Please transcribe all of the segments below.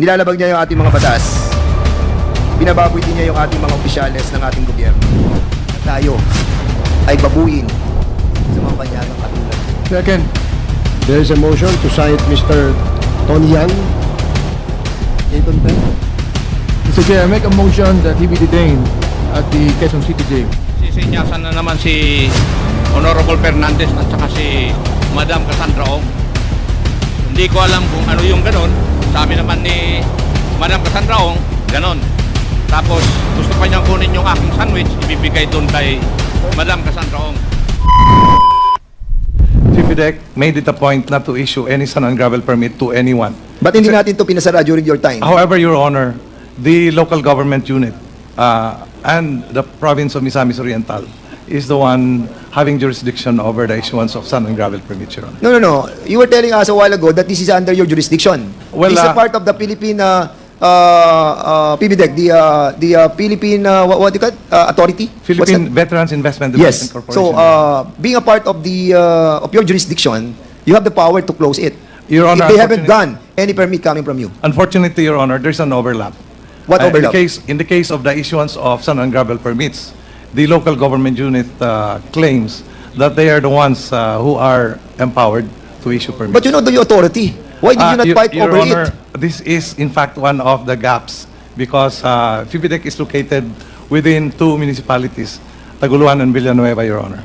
nilalabag niya yung ating mga batas. Binababoy din niya yung ating mga opisyales ng ating gobyerno. Tayo ay babuin sa mga banyagang katulad. Second. There is a motion to cite Mr. Tony Yang. Mr. Chair, I make a motion that he be detained at the Quezon City Jail. Sisinyasan na naman si Honorable Fernandez at saka si Madam Cassandra Ong. Hindi ko alam kung ano yung ganon. Sabi naman ni Madam Cassandra Ong, ganon. Tapos gusto pa niyang kunin yung aking sandwich, ibibigay doon kay Madam Cassandra Ong. FIPIDEC made it a point not to issue any sand and gravel permit to anyone. Ba't hindi natin ito pinasara during your time? However, Your Honor, the local government unit and the province of Misamis Oriental is the one having jurisdiction over the issuance of sand and gravel permits, Your Honor. No. You were telling us a while ago that this is under your jurisdiction. Well, this is a part of the Philippine PBDEC, the Philippine what do you call it? Authority? What's Philippine that? Veterans Investment Development Yes. Corporation. So, being a part of the of your jurisdiction, you have the power to close it. Your Honor, if they haven't done any permit coming from you. Unfortunately, Your Honor, there's an overlap. What overlap? In the case of the issuance of sand and gravel permits, the local government unit claims that they are the ones who are empowered to issue permits. But you know the authority. Why did you not fight Your over Honor, it? this is in fact one of the gaps because FIPIDEC is located within two municipalities, Taguluan and Villanueva, Your Honor.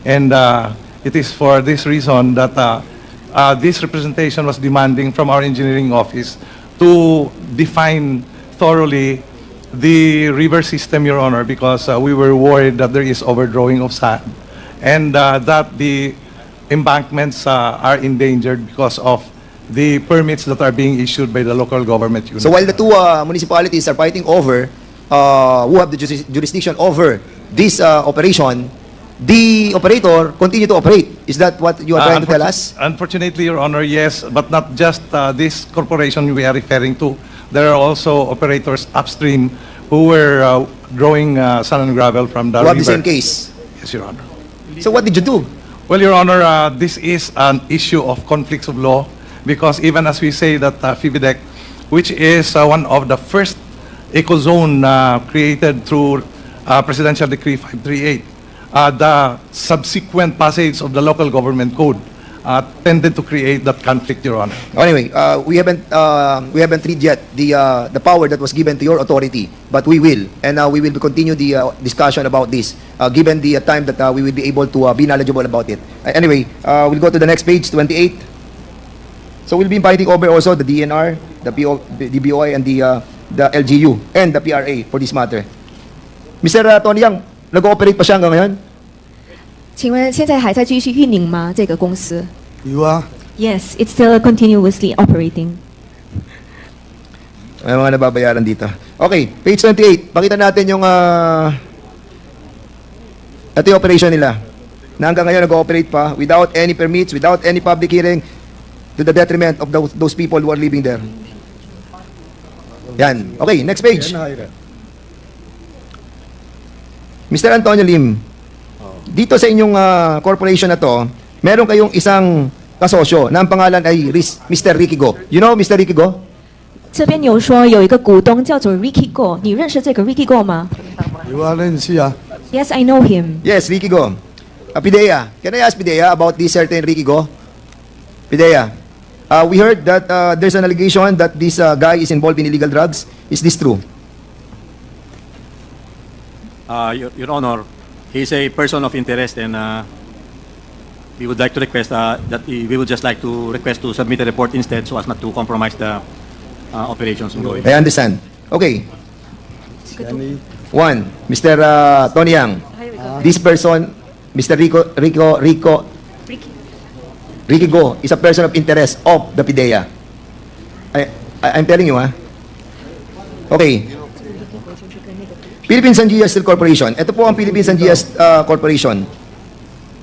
And it is for this reason that this representation was demanding from our engineering office to define thoroughly the river system, Your Honor, because we were worried that there is overdrawing of sand and that the embankments are endangered because of the permits that are being issued by the local government unit. So while the two municipalities are fighting over who have the jurisdiction over this operation, the operator continue to operate. Is that what you are trying to tell us? Unfortunately, Your Honor, yes, but not just this corporation we are referring to. There are also operators upstream who were drawing sand and gravel from the Who have river. the same case? Yes, Your Honor. So what did you do? Well, Your Honor, this is an issue of conflicts of law because even as we say that FIPIDEC, which is one of the first eco-zone created through Presidential Decree 538, the subsequent passage of the local government code tended to create that conflict, Your Honor. Anyway, we haven't read yet the power that was given to your authority, but we will, and we will continue the discussion about this, given the time that we will be able to be knowledgeable about it. Anyway, we'll go to the next page, 28. So we'll be inviting over also the DNR, the BOI, and the LGU and the PRA for this matter. Mr. Tony Yang, nag-ooperate pa siya hanggang ngayon?请问现在还在继续运营吗？这个公司 You are?？Yes, it's still continuously operating. May mga nababayaran dito. Okay, page 28. Pakita natin yung ito yung operation nila. Na hanggang ngayon nag-ooperate pa without any permits, without any public hearing, to the detriment of those people who are living there. Yan. Okay, next page. Mr. Antonio Lim, dito sa inyong corporation na to, meron kayong isang kasosyo na ang pangalan ay Mr. Ricky Go. You know Mr. Ricky Go? 这边有说有一个股东叫做 Ricky Go， 你认识这个 Ricky Go 吗 You are siya. ？Yes, I know him. Yes, Ricky Go. Pidea, can I ask Pidea about this certain Ricky Go? Pidea, we heard that there's an allegation that this guy is involved in illegal drugs. Is this true? Your Honor, he's a person of interest, and we would like to request that we would just like to request to submit a report instead, so as not to compromise the operations ongoing. I understand. Okay. One, Mr. Tony Yang. This person, Mr. Ricky Go, is a person of interest of the PIDEA. I'm telling you, Okay. Philippine Sandia Steel Corporation. Ito po ang Philippine Sandia Corporation.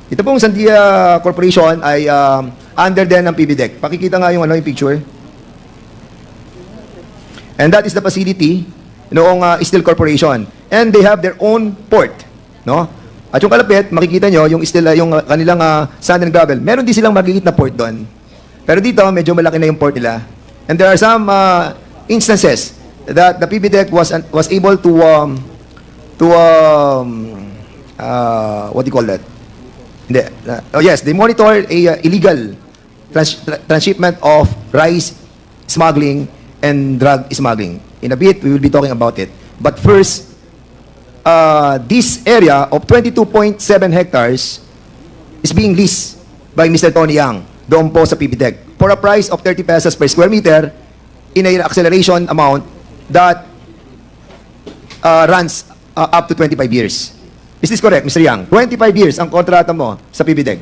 Ito pong Sandia Corporation ay under din ng PBDEC. Pakikita nga yung yung picture. And that is the facility noong Steel Corporation. And they have their own port, no? At yung kalapit, makikita nyo yung steel, yung kanilang sand and gravel. Meron din silang magigit na port doon. Pero dito, medyo malaki na yung port nila. And there are some instances that the PBDEC was able to what do you call that? Hindi, yes, they monitored a illegal transshipment of rice smuggling and drug smuggling. In a bit, we will be talking about it. But first, this area of 22.7 hectares is being leased by Mr. Tony Yang doon po sa PBDEC for a price of 30 pesos per square meter in an acceleration amount that runs up to 25 years. Is this correct, Mr. Yang? 25 years ang kontrata mo sa PBDEC.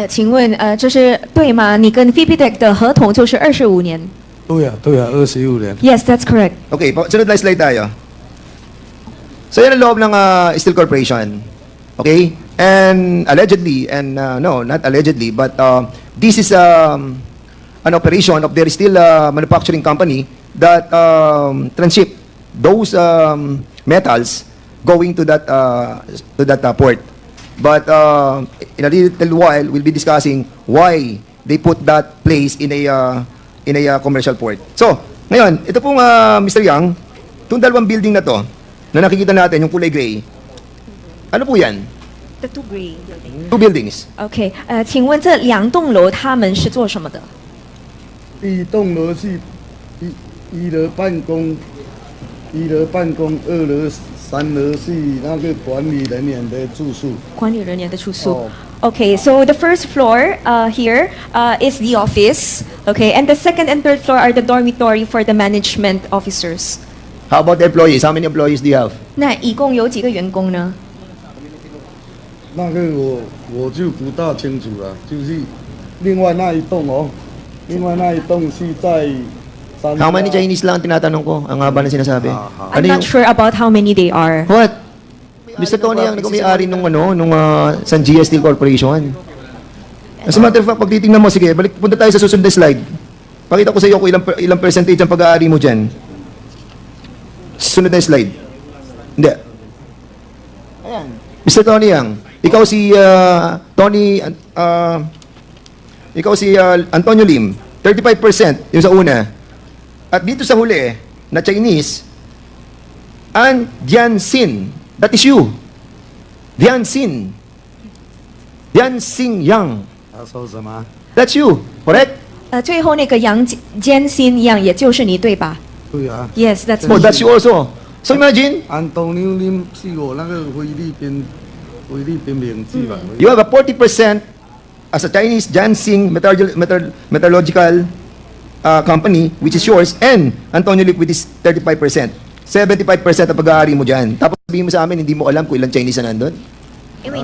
请问这是对吗？你跟 FEBITEC 的合同就是25年。对啊，25年。 Yes, that's correct. Okay, sunod na slide tayo. So yan ang loob ng Steel Corporation. Okay? And allegedly, and no, not allegedly, but this is an operation of their steel manufacturing company that transship those metals going to that port. But in a little while, we'll be discussing why they put that place in a commercial port. So, ngayon, ito pong Mr. Yang, itong dalawang building na to, na nakikita natin, yung kulay gray, ano po yan? The two gray building. Two buildings. OK，请问这2栋楼他们是做什么的？一栋楼是一楼办公，2楼、3楼是那个管理人员的住宿。管理人员的住宿。哦 Okay, so the first floor here is the office. Okay, and the second and third floor are the dormitory for the management officers. How about the employees? How many employees do you have? 那一共有几个员工呢？那个我就不大清楚了，就是另外那一栋哦，另外那一栋是在三。 How many Chinese lang ang tinatanong ko? Ang haba ng sinasabi. I'm not sure about how many they are. What? Mr. Tony ang nagkumiyari nung San Gia Steel Corporation. As a matter of fact, pag titingnan mo, sige, punta tayo sa susunod na slide. Pakita ko sa iyo kung ilang percentage ang pag-aari mo dyan. Susunod na slide. Hindi. Ayan. Mr. Tony Yang, ikaw si Antonio Lim, 35% yung sa una. At dito sa huli, na Chinese, An Jianxin. That is you. Jianxin Yang. 他说什么？ That's you, correct? 最后那个杨坚信样，也就是你对吧对啊。 ？Yes, that's Oh, me. that's you also. So imagine, 安东尼奥林是我那个菲律宾名字吧？ you have a 40% as a Chinese Jianxin Metallurgical company, which is yours, and Antonio Lick with his 35%. 75% ang pag-aari mo dyan. Tapos sabihin mo sa amin, hindi mo alam kung ilang Chinese na nandun. 因为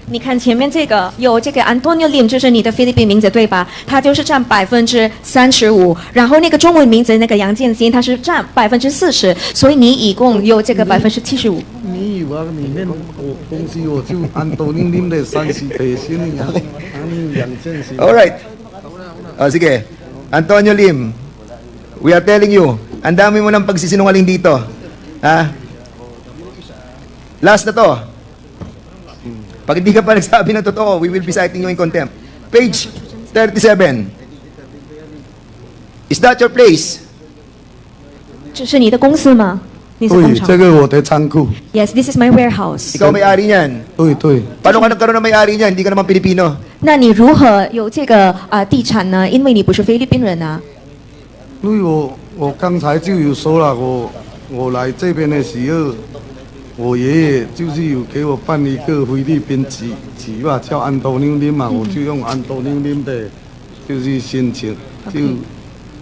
你看前面这个有这个 Antonio Lim， 就是你的菲律宾名字对吧？他就是占35%，然后那个中文名字那个杨建新，他是占40%，所以你一共有这个75%。你以为里面我东西我就安东尼林的30%呀，两件事。 Alright. Sige. Antonio Lim, we are telling you, ang dami mo ng pagsisinungaling dito. Ha? Last na to. Pag hindi ka pa nagsabi ng totoo, we will be citing you in contempt. Page 37. Is that your place? 这是你的公司吗？你是工对，厂这个我的仓库。 ？Yes, this is my warehouse. Ikaw may-ari niyan. 对。 Paano ka nagkaroon ng may-ari niyan? Hindi ka naman Pilipino. 那你如何有这个地产呢？因为你不是菲律宾人啊。因为我刚才就有说了，我来这边的时候，我爷爷就是有给我办一个菲律宾籍吧，叫安东尼林嘛，我就用安东尼林的，就是申请，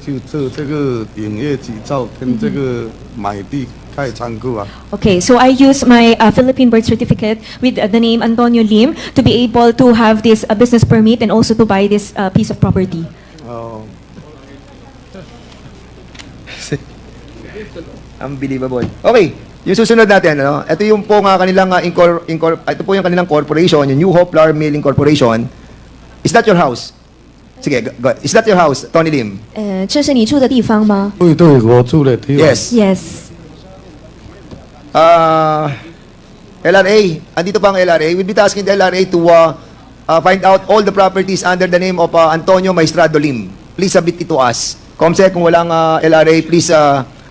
就做这个营业执照跟这个买地开仓库啊。 Okay, so I use my Philippine birth certificate with the name Antonio Lim to be able to have this business permit and also to buy this piece of property. 哦。 Unbelievable. Okay, yung susunod natin, ano? Ito yung po nga kanilang ito po yung kanilang corporation, yung New Hope Flour Milling Corporation. Is that your house? Sige, go. Is that your house, Tony Lim? 这是你住的地方吗对，我住的地方。 Yes.？Yes. LRA, andito pa ang LRA. We'll be tasking the LRA to find out all the properties under the name of Antonio Maestrado Lim. please submit it to us. Comsec, kung walang LRA, please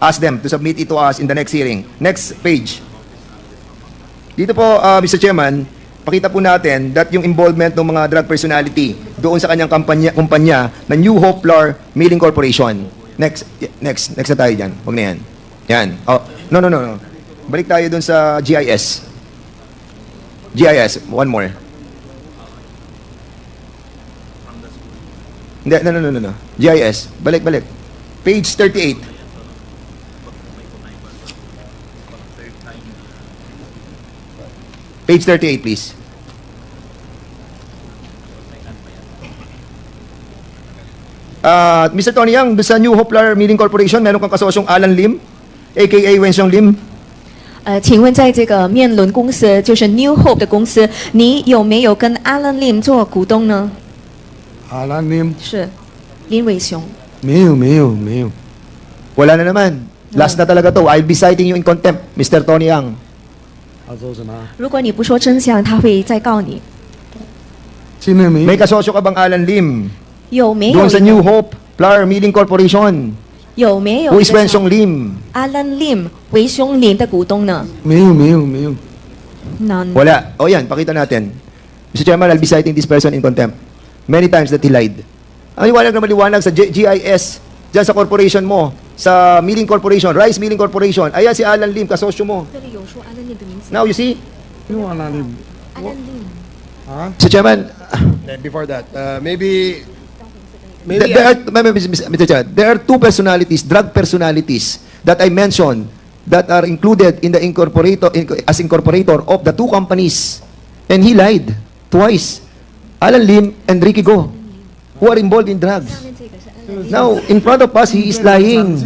ask them to submit it to us in the next hearing. Next page. Dito po, Mr. Chairman, pakita po natin that yung involvement ng mga drug personality doon sa kanyang kumpanya na New Hope Flour Milling Corporation. Next na tayo dyan. Huwag na yan. Yan. Oh, no. Balik tayo doon sa GIS. GIS, one more. Hindi, no. GIS, balik. Page 38. Page 38, please. Mr. Tony Yang, doon sa New Hope Flour Milling Corporation, meron kang kasosyong Alan Lim, aka Wenxiong Lim. 请问在这个面轮公司，就是 New Hope 的公司，你有没有跟 Alan Lim 做股东呢？ Alan Lim? 是林伟雄。没有。 Wala na naman. Last na talaga to. I'll be citing you in contempt, Mr. Tony Yang. 他说什么？如果你不说真相，他会再告你。真的没 May kasosyo ka bang Alan Lim? 有没有 Doon sa New Hope Flour Milling Corporation. 有没有 Who is Wenxiong Lim? Alan Lim 维兄林的股东呢？没有。 None. Wala. O yan, pakita natin. Mr. Chairman, I'll be citing this person in contempt. Many times that he lied. Ang liwanag sa GIS, dyan sa corporation mo, sa Milling Corporation, Rice Milling Corporation, ayan si Alan Lim, kasosyo mo. 这里有说 Alan Lim 的名字。 Now, you see? Alan Lim? Alan Lim。 Mr. Chairman, Before that, maybe Mr. Chair, there are two personalities, drug personalities, that I mentioned that are included in the as incorporator of the two companies. And he lied twice. Alan Lim and Ricky Go, who are involved in drugs. Now, in front of us, he is lying.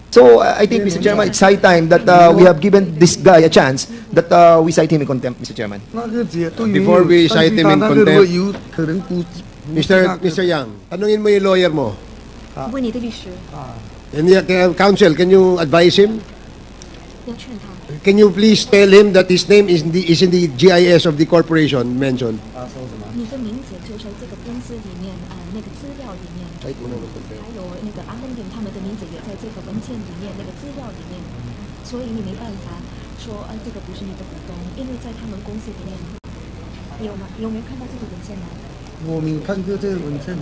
So, I think, Mr. Chairman, it's high time that we have given this guy a chance that we cite him in contempt, Mr. Chairman. Before we cite him in contempt, Mr. Yang, tanungin mo yung lawyer mo. 问你的律师， Counsel, can you advise him? 要劝他。 Can you please tell him that his name is in the GIS of the corporation mentioned? 你的名字就在这个公司里面，那个资料里面，还有那个 Alan Lim 他们的名字也在这个文件里面，那个资料里面，所以你没办法说这个不是你的股东，因为在他们公司里面有吗？有没有看到这个文件呢？ 我没看过这个文件。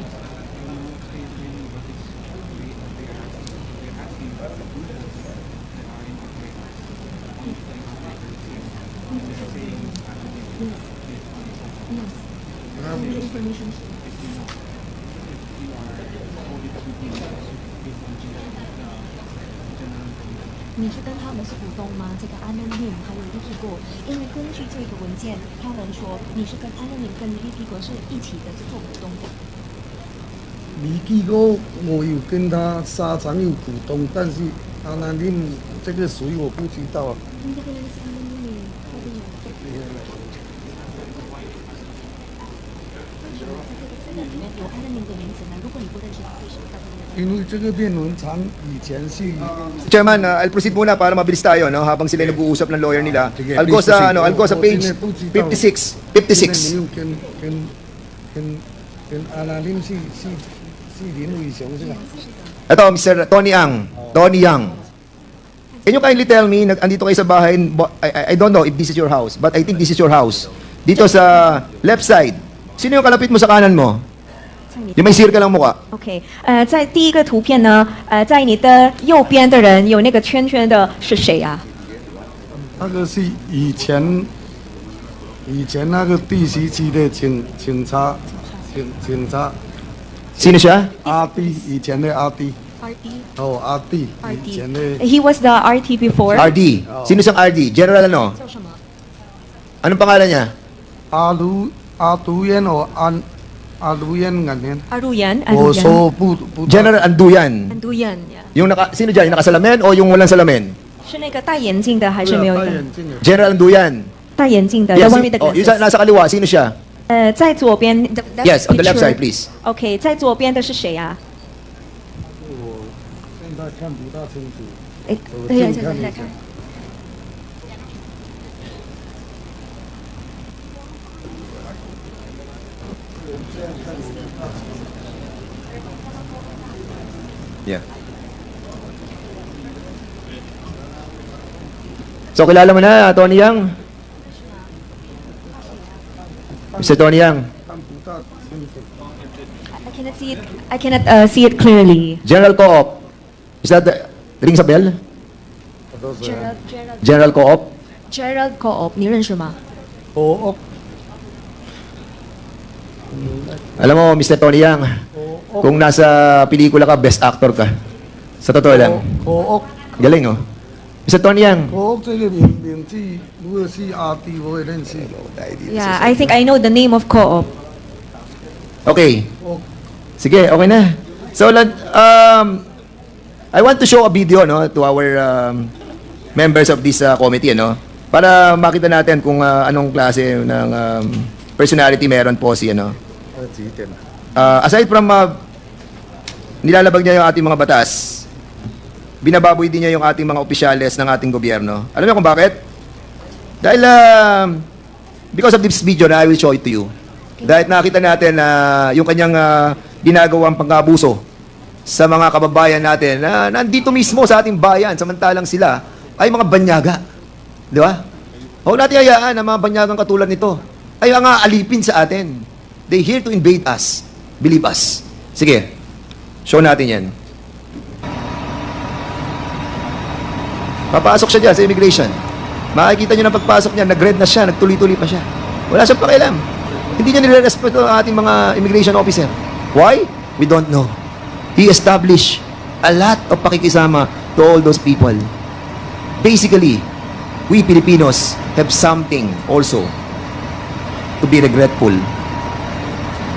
你是跟他们是股东吗？这个 Alan Lim 还有 Ricky Go， 因为根据这个文件，他们说你是跟 Alan Lim 跟 Ricky Go 是一起的做股东的。李继哥，我有跟他沙场有股东，但是Alan Lim这个谁我不知道啊。你这个人是 Alan Lim，他的有。这个里面有 Alan Lim 的名字呢，如果你不认识他，为什么大家？ 因为这个辩论场以前是 Chairman, I'll proceed muna para mabilis tayo, no? Habang sila nag-uusap ng lawyer nila. Sige, I'll go please sa proceed. I'll go sa page 56. 56. 跟Alan Lim 是林伟雄是吧？ Ito, Mr. Tony Yang. Tony Yang. Can you kindly tell me, andito kayo sa bahay, I don't know if this is your house, but I think this is your house. Dito sa left side, sino yung kalapit mo sa kanan mo? Yung may circle ang mukha. OK，在第一个图片呢，在你的右边的人有那个圈圈的是谁啊？那个是以前那个第十期的警察。 Sino siya? 阿弟，以前的阿弟。 RD。 哦，阿弟，以前的。 He was the RT before。 RD. Sino siyang RD? General ano? 叫什么？ Anong pangalan niya? 阿卢烟哦，阿卢烟眼烟。阿路言。我说不。General Anduyan. Anduyan。 Yung sino dyan? Yung nakasalamin o yung walang salamin? 是那个戴眼镜的还是没有的？ General Anduyan. 戴眼镜的。 Yes, The one with the yung glasses。 nasa kaliwa, sino siya? 在左边。Yes, on the left side, please. OK， 在左边的是谁啊？ 我现在看不大清楚。 哎，对呀，现在在看。Yeah. So, kilala mo na, Tony Yang? Mr. Tony Yang, I cannot see it clearly. General Co-op. Is that rings a bell? General Co-op? Gerald Co-op，你认识吗？ Oo. Alam mo, Mr. Tony Yang, kung nasa pelikula ka, best actor ka. Sa totoo lang. Oo. Galing, oh. Mr. Tony Yang. 我这个名字如果是阿弟，我会认识。 Yeah, I think I know the name of Co-op. Okay. Sige, okay na. So, I want to show a video, no, to our members of this committee, no, para makita natin kung anong klase ng personality meron po si, ano. Aside from nilalabag niya yung ating mga batas, binababoy din niya yung ating mga opisyales ng ating gobyerno. Alam niyo kung bakit? Dahil, because of this video na I will show it to you. Dahil nakita natin na yung kanyang ginagawang pang-abuso sa mga kababayan natin na nandito mismo sa ating bayan, samantalang sila ay mga banyaga. Di ba? Huwag natin hayaan na mga banyagang katulad nito ay mga alipin sa atin. They here to invade us. Believe us. Sige, show natin yan. Papasok siya dyan sa immigration. Makikita nyo na pagpasok niya, nag-red na siya, nagtuloy-tuloy pa siya. Wala siyang pakialam. Hindi niya nire-respeto ang ating mga immigration officer. Why? We don't know. He established a lot of pakikisama to all those people. Basically, we Filipinos have something also to be regretful.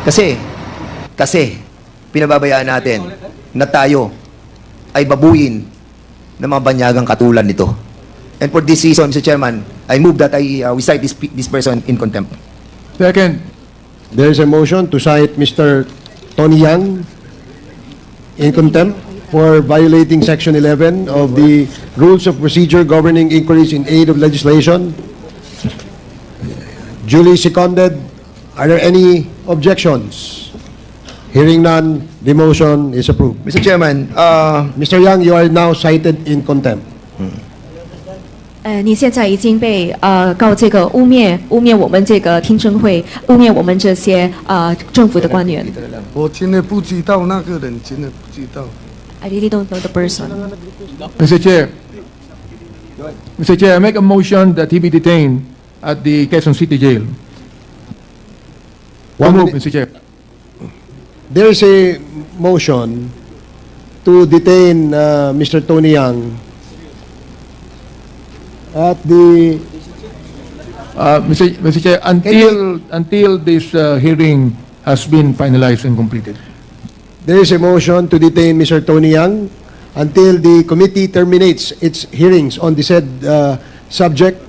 Kasi, pinababayaan natin na tayo ay babuyin ng mga banyagang katulad nito. And for this reason, Mr. Chairman, I move that we cite this person in contempt. Second. There is a motion to cite Mr. Tony Yang in contempt for violating Section 11 of the Rules of Procedure Governing Inquiries in Aid of Legislation. Duly seconded. Are there any objections? Hearing none, the motion is approved. Mr. Chairman, Mr. Yang, you are now cited in contempt. 你现在已经被告这个污蔑我们这个听证会，污蔑我们这些政府的官员。我真的不知道那个人，真的不知道。 I really don't know the person. Mr. Chair, I make a motion that he be detained at the Quezon City Jail. One Move, minute. Mr. Chair. There is a motion to detain Mr. Tony Yang at the Mr. Chair, until this hearing has been finalized and completed. there is a motion to detain Mr. Tony Yang until the committee terminates its hearings on the said subject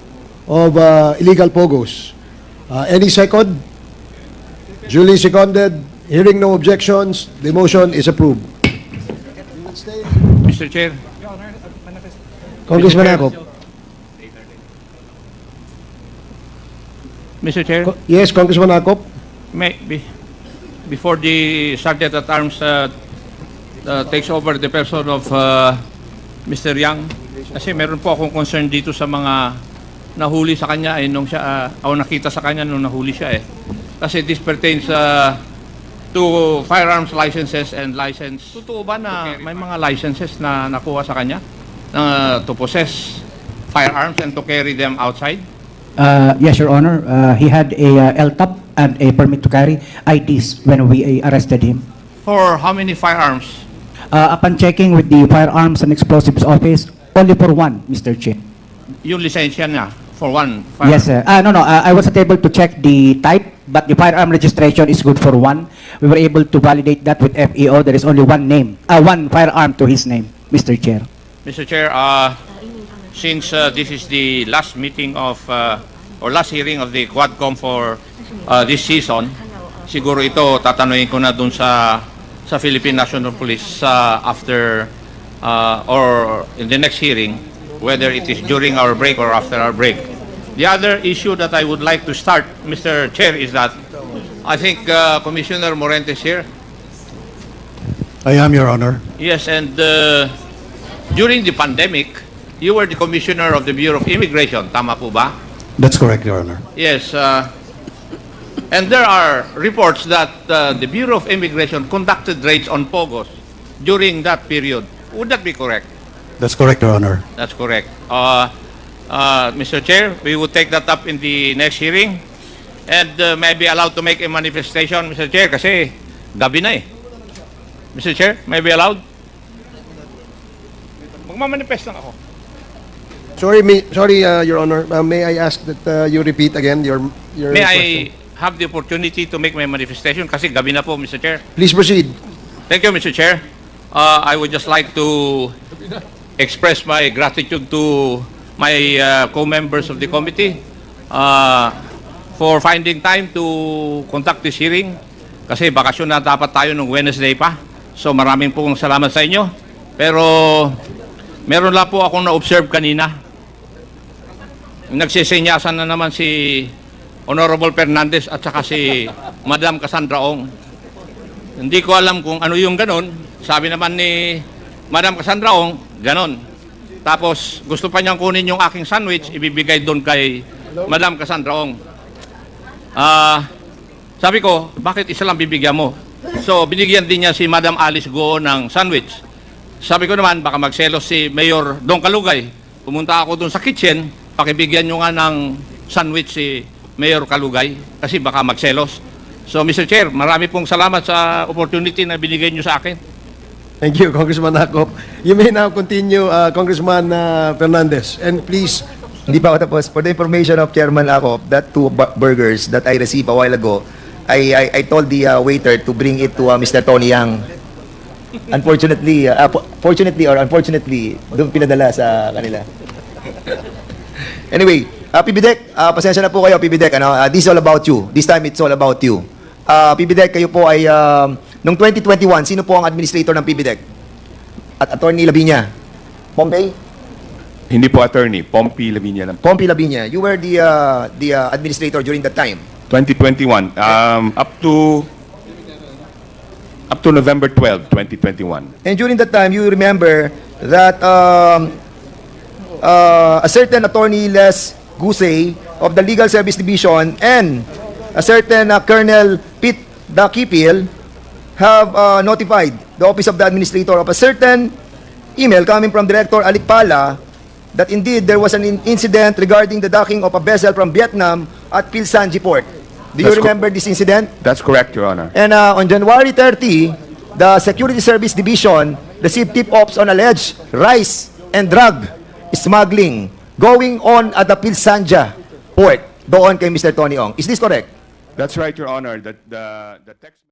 of illegal pogos. Any second? Duly seconded. Hearing no objections, the motion is approved. Mr. Chair, Congressman Mr. Chair. Acop. Mr. Chair, Yes, Congressman Acop. before the Sergeant at Arms takes over the person of Mr. Yang, kasi meron po akong concern dito sa mga nahuli sa kanya nung siya, o nakita sa kanya nung nahuli siya Kasi this pertains to firearms licenses and license. Totoo ba na may mga licenses na nakuha sa kanya to possess firearms and to carry them outside? Yes, Your Honor. He had a LTAP and a permit to carry IDs when we arrested him. For how many firearms? Upon checking with the Firearms and Explosives Office, only for one, Mr. Chair. Yung lisensya niya for one firearm? Yes, sir. No, I wasn't able to check the type, but the firearm registration is good for one. We were able to validate that with FEO. There is only one name, one firearm to his name, Mr. Chair. Mr. Chair, since this is the last meeting of or last hearing of the Quadcom for this season, siguro ito tatanungin ko na dun sa Philippine National Police after or in the next hearing, whether it is during our break or after our break. The other issue that I would like to start, Mr. Chair, is that I think Commissioner Morentes here I am, Your Honor. Yes, and during the pandemic, you were the commissioner of the Bureau of Immigration. Tama po ba? That's correct, Your Honor. Yes. And there are reports that the Bureau of Immigration conducted raids on Pogos during that period. Would that be correct? That's correct, Your Honor. That's correct. Mr. Chair, we will take that up in the next hearing. And may I be allowed to make a manifestation, Mr. Chair, kasi gabi na eh. Mr. Chair, may I be allowed? Magmamanifest lang ako. Sorry, Your Honor. May I ask that you repeat again your May question? I have the opportunity to make my manifestation kasi gabi na po, Mr. Chair. Please proceed. Thank you, Mr. Chair. I would just like to express my gratitude to my co-members of the committee for finding time to conduct this hearing kasi bakasyon na dapat tayo nung Wednesday pa. So maraming pong salamat sa inyo. Pero meron lang po akong na-observe kanina. Nagsisenyasan na naman si Honorable Fernandez at saka si Madam Cassandra Ong. Hindi ko alam kung ano yung ganon. Sabi naman ni Madam Cassandra Ong, ganon. Tapos gusto pa niyang kunin yung aking sandwich, ibibigay doon kay Madam Cassandra Ong. Sabi ko, bakit isa lang bibigyan mo? So binigyan din niya si Madam Alice Go ng sandwich. Sabi ko naman, baka magselos si Mayor Don Kalugay. Pumunta ako doon sa kitchen, pakibigyan nyo nga ng sandwich si Mayor Kalugay kasi baka magselos. So Mr. Chair, marami pong salamat sa opportunity na binigay nyo sa akin. Thank you, Congressman ACOP. You may now continue, Congressman Fernandez. And please, Hindi pa ako tapos. For the information of Chairman ACOP, that two burgers that I received a while ago, I told the waiter to bring it to Mr. Tony Yang. Unfortunately, fortunately or unfortunately, doon pinadala sa kanila. Anyway, PBDEC, pasensya na po kayo, PBDEC. This is all about you. This time, it's all about you. PBDEC, kayo po ay, noong 2021, sino po ang administrator ng PBDEC? At Attorney Lavinia? Pompey? Hindi po attorney, Pompey Lavinia lang. Pompey Lavinia. You were the administrator during that time. 2021, up to November 12, 2021. And during that time, you remember that a certain Attorney Les Gusey of the Legal Service Division and a certain Colonel Pete Dakipil have notified the Office of the Administrator of a certain email coming from Director Alikpala that indeed there was an incident regarding the docking of a vessel from Vietnam at Pilsanji Port. Do you remember this incident? That's correct, Your Honor. And on January 30, the Security Service Division received tip-offs on alleged rice and drug smuggling going on at the Pilsanja Port doon kay Mr. Tony Ong. Is this correct? That's right, Your Honor. The text